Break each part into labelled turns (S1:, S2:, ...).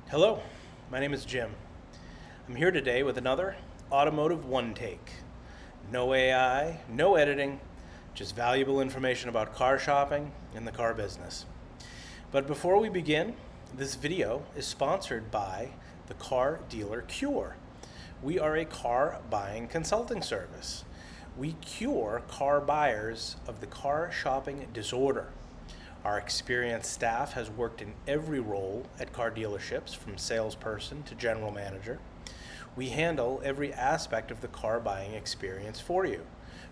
S1: Hello, my name is Jim. I'm here today with another automotive one take. No AI, no editing, just valuable information about car shopping and the car business. But before we begin, this video is sponsored by the Car Dealer Cure. We are a car buying consulting service. We cure car buyers of the car shopping disorder. Our experienced staff has worked in every role at car dealerships, from salesperson to general manager. We handle every aspect of the car buying experience for you,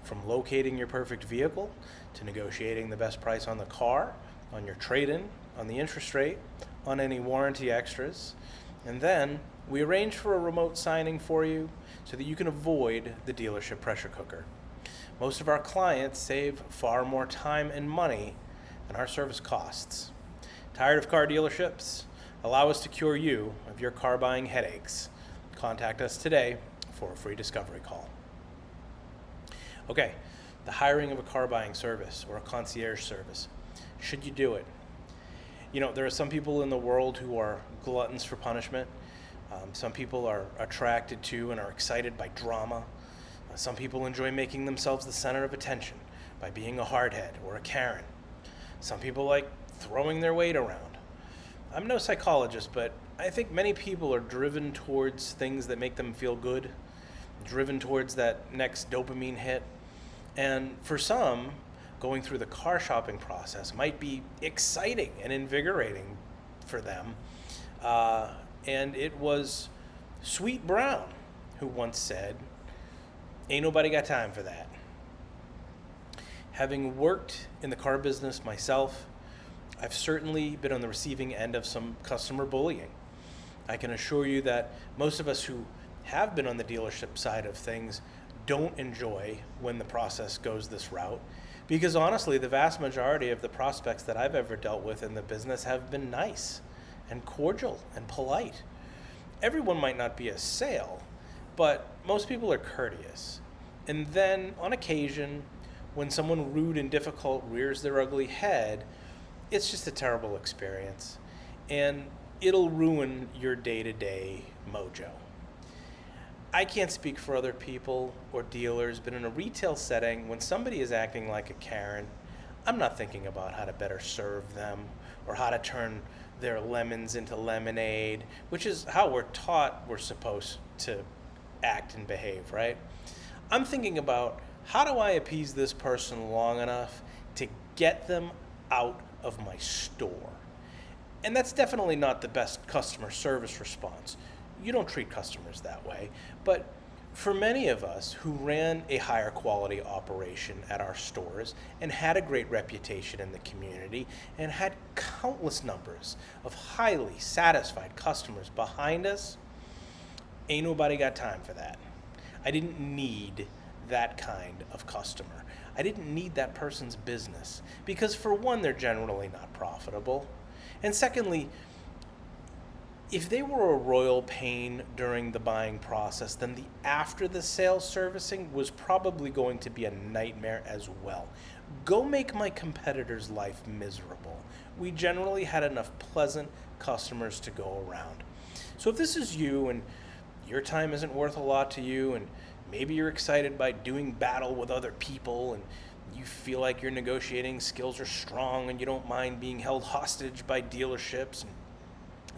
S1: from locating your perfect vehicle to negotiating the best price on the car, on your trade-in, on the interest rate, on any warranty extras. And then we arrange for a remote signing for you so that you can avoid the dealership pressure cooker. Most of our clients save far more time and money than our service costs. Tired of car dealerships? Allow us to cure you of your car buying headaches. Contact us today for a free discovery call. Okay, the hiring of a car buying service or a concierge service. Should you do it? You know, there are some people in the world who are gluttons for punishment. Some people are attracted to and are excited by drama. Some people enjoy making themselves the center of attention by being a hardhead or a Karen. Some people like throwing their weight around. I'm no psychologist, but I think many people are driven towards things that make them feel good, driven towards that next dopamine hit. And for some, going through the car shopping process might be exciting and invigorating for them. And it was Sweet Brown who once said, "Ain't nobody got time for that." Having worked in the car business myself, I've certainly been on the receiving end of some customer bullying. I can assure you that most of us who have been on the dealership side of things don't enjoy when the process goes this route, because honestly, the vast majority of the prospects that I've ever dealt with in the business have been nice and cordial and polite. Everyone might not be a sale, but most people are courteous. And then, on occasion, when someone rude and difficult rears their ugly head, it's just a terrible experience. And it'll ruin your day-to-day mojo. I can't speak for other people or dealers, but in a retail setting, when somebody is acting like a Karen, I'm not thinking about how to better serve them or how to turn their lemons into lemonade, which is how we're taught we're supposed to act and behave, right? I'm thinking about, how do I appease this person long enough to get them out of my store? And that's definitely not the best customer service response. You don't treat customers that way. But for many of us who ran a higher quality operation at our stores and had a great reputation in the community and had countless numbers of highly satisfied customers behind us, ain't nobody got time for that. I didn't need that kind of customer. I didn't need that person's business because, for one, they're generally not profitable. And secondly, if they were a royal pain during the buying process, then the after the sale servicing was probably going to be a nightmare as well. Go make my competitor's life miserable. We generally had enough pleasant customers to go around. So if this is you and your time isn't worth a lot to you, and maybe you're excited by doing battle with other people, and you feel like your negotiating skills are strong, and you don't mind being held hostage by dealerships, and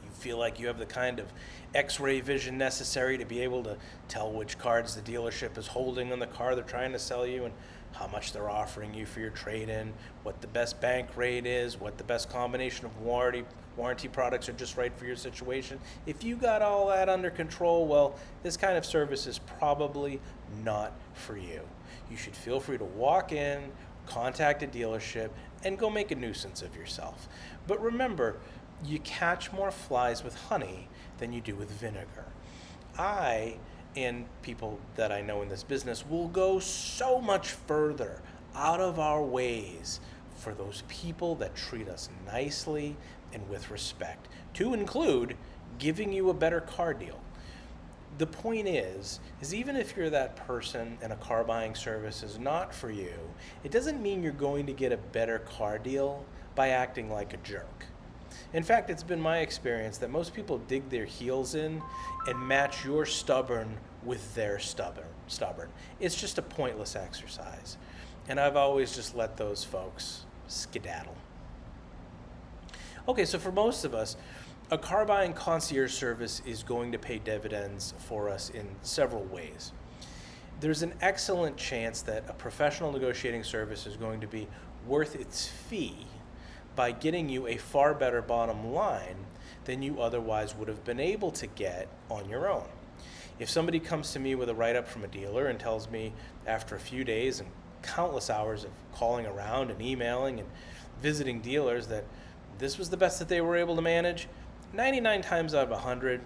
S1: you feel like you have the kind of x-ray vision necessary to be able to tell which cards the dealership is holding on the car they're trying to sell you, and how much they're offering you for your trade-in, what the best bank rate is, what the best combination of warranty products are just right for your situation. If you got all that under control, well, this kind of service is probably not for you. You should feel free to walk in, contact a dealership, and go make a nuisance of yourself. But remember, you catch more flies with honey than you do with vinegar. I and people that I know in this business will go so much further out of our ways for those people that treat us nicely and with respect, to include giving you a better car deal. The point is even if you're that person and a car buying service is not for you, it doesn't mean you're going to get a better car deal by acting like a jerk. In fact, it's been my experience that most people dig their heels in and match your stubborn with their stubborn. It's just a pointless exercise. And I've always just let those folks skedaddle. Okay, so for most of us, a car buying concierge service is going to pay dividends for us in several ways. There's an excellent chance that a professional negotiating service is going to be worth its fee by getting you a far better bottom line than you otherwise would have been able to get on your own. If somebody comes to me with a write-up from a dealer and tells me after a few days and countless hours of calling around and emailing and visiting dealers that this was the best that they were able to manage, 99 times out of 100,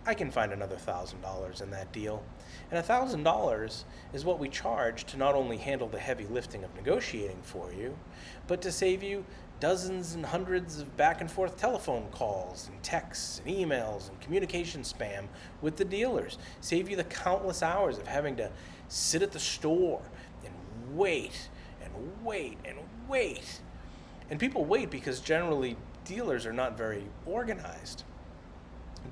S1: I can find another $1,000 in that deal. And $1,000 is what we charge to not only handle the heavy lifting of negotiating for you, but to save you dozens and hundreds of back and forth telephone calls and texts and emails and communication spam with the dealers. Save you the countless hours of having to sit at the store and wait and wait and wait. And people wait because generally dealers are not very organized.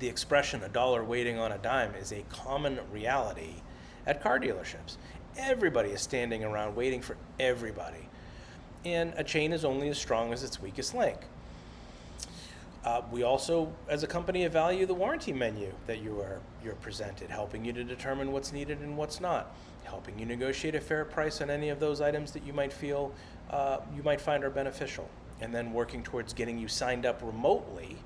S1: The expression "a dollar waiting on a dime" is a common reality at car dealerships. Everybody is standing around waiting for everybody. And a chain is only as strong as its weakest link. We also, as a company, value the warranty menu that you're presented, helping you to determine what's needed and what's not, helping you negotiate a fair price on any of those items that you might feel you might find are beneficial, and then working towards getting you signed up remotely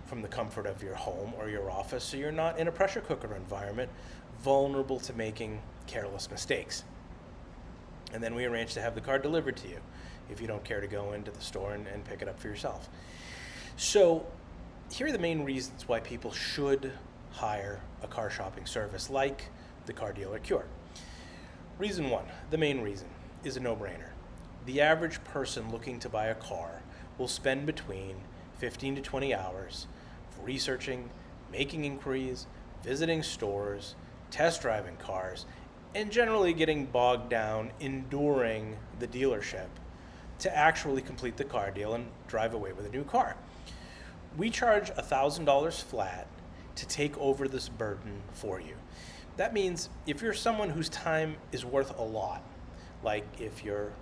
S1: from the comfort of your home or your office so you're not in a pressure cooker environment, vulnerable to making careless mistakes. And then we arrange to have the car delivered to you if you don't care to go into the store and pick it up for yourself. So here are the main reasons why people should hire a car shopping service like the Car Dealer Cure. Reason one, the main reason, is a no-brainer. The average person looking to buy a car will spend between 15 to 20 hours researching, making inquiries, visiting stores, test driving cars, and generally getting bogged down enduring the dealership to actually complete the car deal and drive away with a new car. We charge $1,000 flat to take over this burden for you. That means if you're someone whose time is worth a lot, like if you're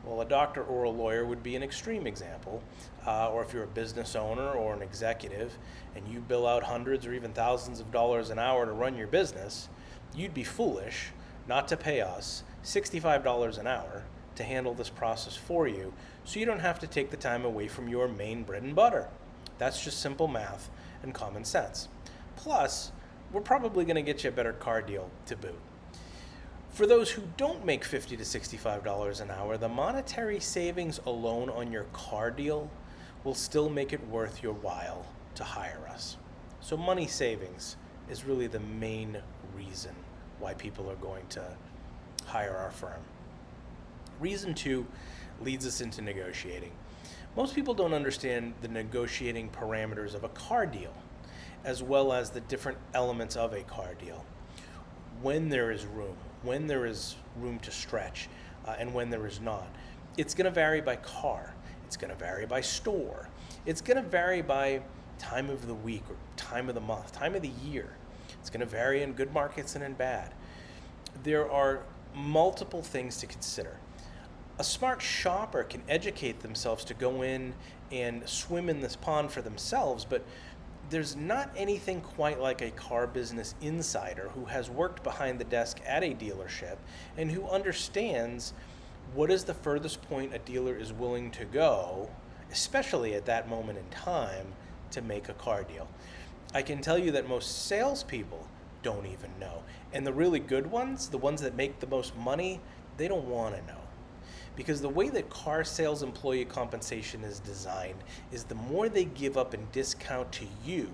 S1: a doctor or a lawyer would be an extreme example, or if you're a business owner or an executive and you bill out hundreds or even thousands of dollars an hour to run your business, you'd be foolish not to pay us $65 an hour to handle this process for you so you don't have to take the time away from your main bread and butter. That's just simple math and common sense. Plus, we're probably going to get you a better car deal to boot. For those who don't make $50 to $65 an hour, the monetary savings alone on your car deal will still make it worth your while to hire us. So money savings is really the main reason why people are going to hire our firm. Reason two leads us into negotiating. Most people don't understand the negotiating parameters of a car deal, as well as the different elements of a car deal. When there is room to stretch, and when there is not. It's going to vary by car. It's going to vary by store. It's going to vary by time of the week or time of the month, time of the year. It's going to vary in good markets and in bad. There are multiple things to consider. A smart shopper can educate themselves to go in and swim in this pond for themselves, but there's not anything quite like a car business insider who has worked behind the desk at a dealership and who understands what is the furthest point a dealer is willing to go, especially at that moment in time, to make a car deal. I can tell you that most salespeople don't even know. And the really good ones, the ones that make the most money, they don't want to know. Because the way that car sales employee compensation is designed is the more they give up in discount to you,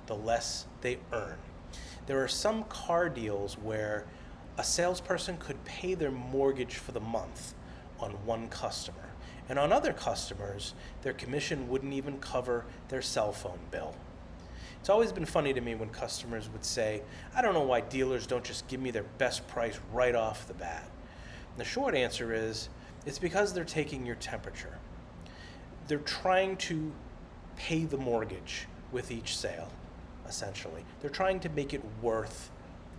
S1: the less they earn. There are some car deals where a salesperson could pay their mortgage for the month on one customer. And on other customers, their commission wouldn't even cover their cell phone bill. It's always been funny to me when customers would say, "I don't know why dealers don't just give me their best price right off the bat." And the short answer is, it's because they're taking your temperature. They're trying to pay the mortgage with each sale, essentially. They're trying to make it worth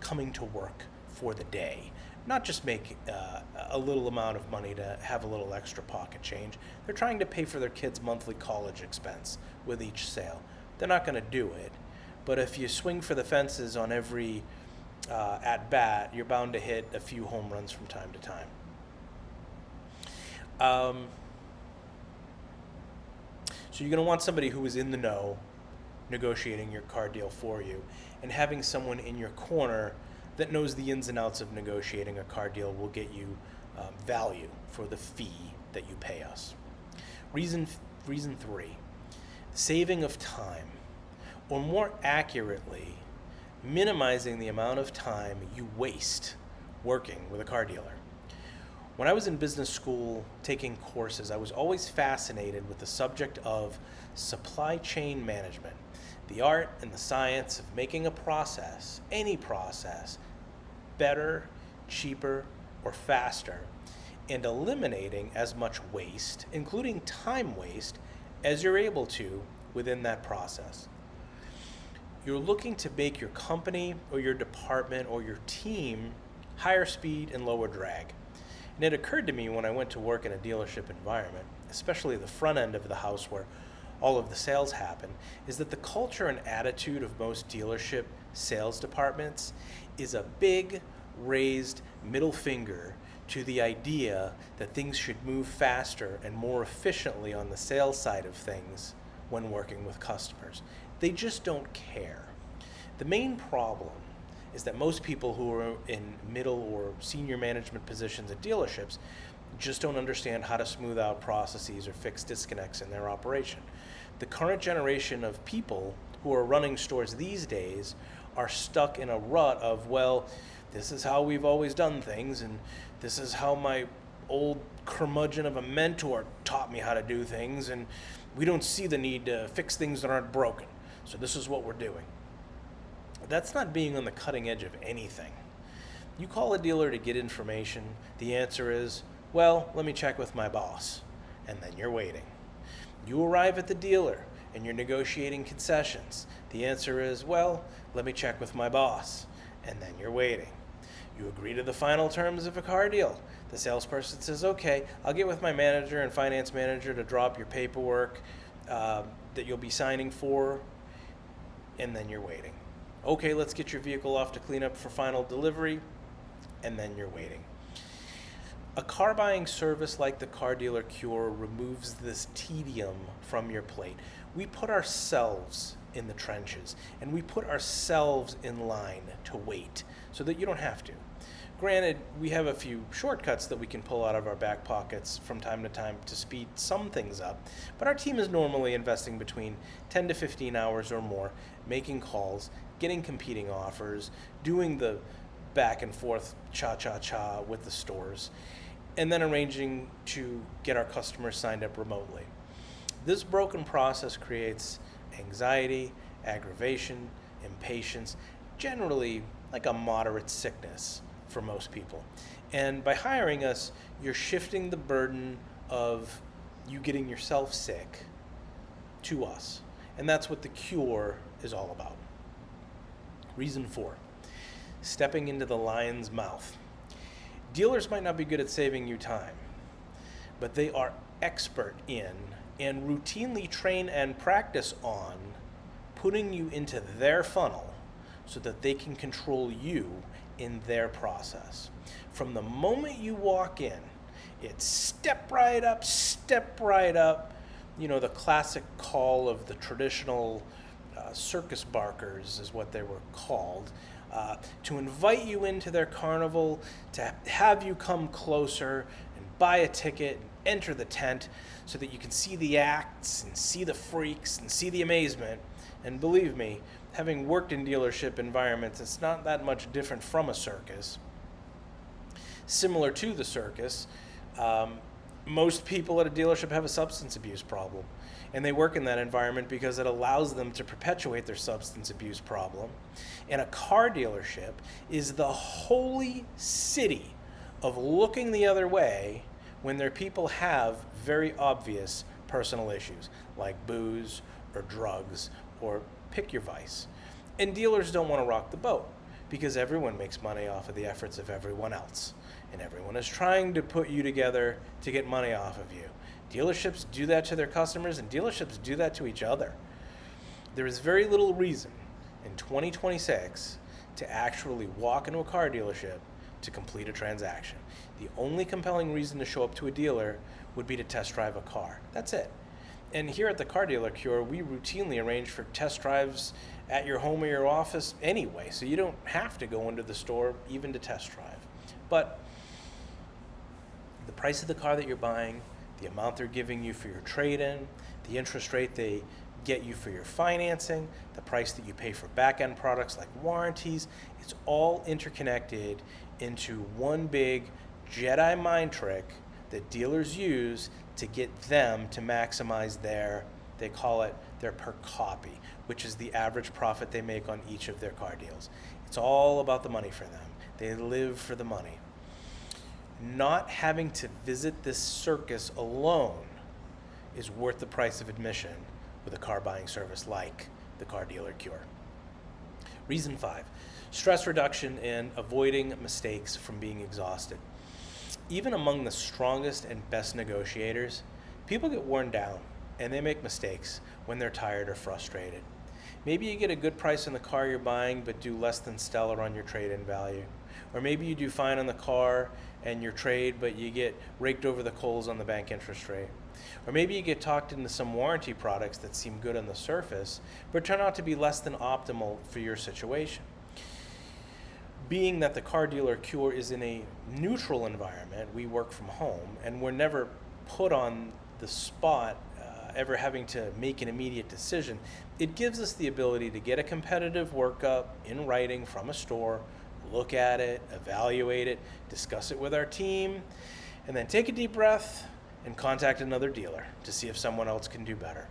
S1: coming to work for the day, not just make a little amount of money to have a little extra pocket change. They're trying to pay for their kids' monthly college expense with each sale. They're not going to do it, but if you swing for the fences on every at bat, you're bound to hit a few home runs from time to time. So you're going to want somebody who is in the know, negotiating your car deal for you, and having someone in your corner that knows the ins and outs of negotiating a car deal will get you value for the fee that you pay us. Reason 3, saving of time, or more accurately, minimizing the amount of time you waste working with a car dealer. When I was in business school taking courses, I was always fascinated with the subject of supply chain management, the art and the science of making a process, any process, better, cheaper, or faster, and eliminating as much waste, including time waste, as you're able to within that process. You're looking to make your company or your department or your team higher speed and lower drag. And it occurred to me when I went to work in a dealership environment, especially the front end of the house where all of the sales happen, is that the culture and attitude of most dealership sales departments is a big raised middle finger to the idea that things should move faster and more efficiently on the sales side of things when working with customers. They just don't care. The main problem is that most people who are in middle or senior management positions at dealerships just don't understand how to smooth out processes or fix disconnects in their operation. The current generation of people who are running stores these days are stuck in a rut of, well, this is how we've always done things, and this is how my old curmudgeon of a mentor taught me how to do things, and we don't see the need to fix things that aren't broken, so this is what we're doing. That's not being on the cutting edge of anything. You call a dealer to get information, the answer is, well, let me check with my boss, and then you're waiting. You arrive at the dealer and you're negotiating concessions. The answer is, well, let me check with my boss, and then you're waiting. You agree to the final terms of a car deal. The salesperson says, okay, I'll get with my manager and finance manager to drop your paperwork that you'll be signing for, and then you're waiting. Okay, let's get your vehicle off to clean up for final delivery, and then you're waiting. A car buying service like the Car Dealer Cure removes this tedium from your plate. We put ourselves in the trenches, and we put ourselves in line to wait so that you don't have to. Granted, we have a few shortcuts that we can pull out of our back pockets from time to time to speed some things up, but our team is normally investing between 10 to 15 hours or more, making calls, getting competing offers, doing the back and forth cha-cha-cha with the stores, and then arranging to get our customers signed up remotely. This broken process creates anxiety, aggravation, impatience, generally like a moderate sickness for most people. And by hiring us, you're shifting the burden of you getting yourself sick to us. And that's what the cure is all about. Reason 4, stepping into the lion's mouth. Dealers might not be good at saving you time, but they are expert in and routinely train and practice on putting you into their funnel so that they can control you in their process. From the moment you walk in, it's step right up, you know, the classic call of the traditional circus barkers is what they were called, to invite you into their carnival, to have you come closer and buy a ticket and enter the tent so that you can see the acts and see the freaks and see the amazement. And believe me, having worked in dealership environments, it's not that much different from a circus. Similar to the circus, most people at a dealership have a substance abuse problem, and they work in that environment because it allows them to perpetuate their substance abuse problem. And a car dealership is the holy city of looking the other way when their people have very obvious personal issues like booze or drugs, or pick your vice. And dealers don't want to rock the boat because everyone makes money off of the efforts of everyone else. And everyone is trying to put you together to get money off of you. Dealerships do that to their customers, and dealerships do that to each other. There is very little reason in 2026 to actually walk into a car dealership to complete a transaction. The only compelling reason to show up to a dealer would be to test drive a car. That's it. And here at the Car Dealer Cure, we routinely arrange for test drives at your home or your office anyway, so you don't have to go into the store even to test drive. But the price of the car that you're buying, the amount they're giving you for your trade-in, the interest rate they get you for your financing, the price that you pay for back-end products like warranties, it's all interconnected into one big Jedi mind trick that dealers use to get them to maximize they call it their per copy, which is the average profit they make on each of their car deals. It's all about the money for them. They live for the money. Not having to visit this circus alone is worth the price of admission with a car buying service like the Car Dealer Cure. Reason 5, stress reduction and avoiding mistakes from being exhausted. Even among the strongest and best negotiators, people get worn down and they make mistakes when they're tired or frustrated. Maybe you get a good price on the car you're buying but do less than stellar on your trade-in value. Or maybe you do fine on the car and your trade, but you get raked over the coals on the bank interest rate. Or maybe you get talked into some warranty products that seem good on the surface, but turn out to be less than optimal for your situation. Being that the Car Dealer Cure is in a neutral environment, we work from home, and we're never put on the spot ever having to make an immediate decision, it gives us the ability to get a competitive workup in writing from a store, look at it, evaluate it, discuss it with our team, and then take a deep breath and contact another dealer to see if someone else can do better.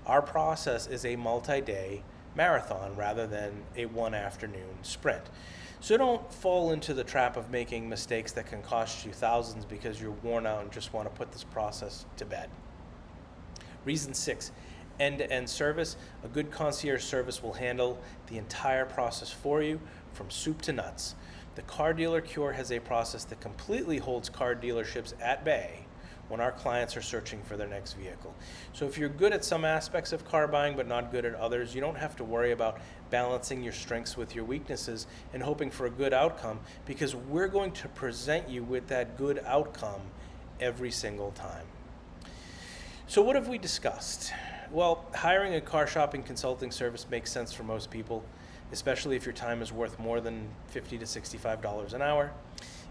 S1: Our process is a multi-day marathon rather than a one afternoon sprint. So don't fall into the trap of making mistakes that can cost you thousands because you're worn out and just want to put this process to bed. Reason 6, end-to-end service. A good concierge service will handle the entire process for you from soup to nuts. The Car Dealer Cure has a process that completely holds car dealerships at bay when our clients are searching for their next vehicle. So if you're good at some aspects of car buying but not good at others, you don't have to worry about balancing your strengths with your weaknesses and hoping for a good outcome, because we're going to present you with that good outcome every single time. So what have we discussed? Well, hiring a car shopping consulting service makes sense for most people, especially if your time is worth more than $50 to $65 an hour.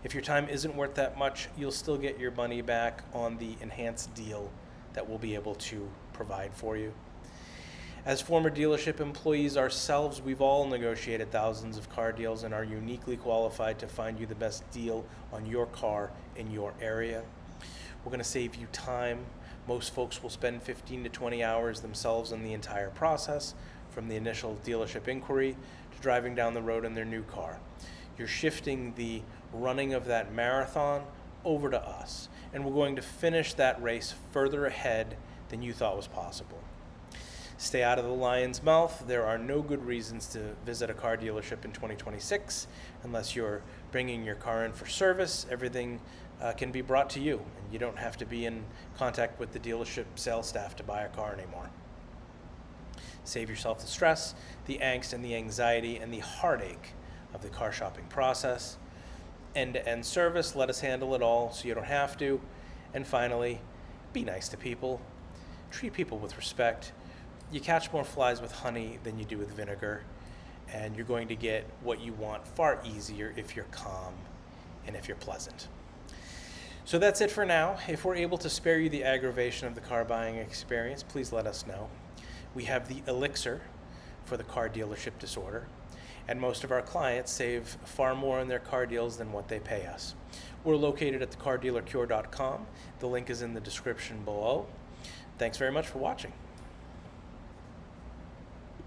S1: If your time isn't worth that much, you'll still get your money back on the enhanced deal that we'll be able to provide for you. As former dealership employees ourselves, we've all negotiated thousands of car deals and are uniquely qualified to find you the best deal on your car in your area. We're going to save you time. Most folks will spend 15 to 20 hours themselves in the entire process, from the initial dealership inquiry to driving down the road in their new car. You're shifting the running of that marathon over to us, and we're going to finish that race further ahead than you thought was possible. Stay out of the lion's mouth. There are no good reasons to visit a car dealership in 2026 unless you're bringing your car in for service. Everything can be brought to you, and you don't have to be in contact with the dealership sales staff to buy a car anymore. Save yourself the stress, the angst, and the anxiety, and the heartache of the car shopping process. End-to-end service, let us handle it all so you don't have to. And finally, be nice to people. Treat people with respect. You catch more flies with honey than you do with vinegar, and you're going to get what you want far easier if you're calm and if you're pleasant. So that's it for now. If we're able to spare you the aggravation of the car buying experience, please let us know. We have the elixir for the car dealership disorder, and most of our clients save far more on their car deals than what they pay us. We're located at thecardealercure.com. The link is in the description below. Thanks very much for watching.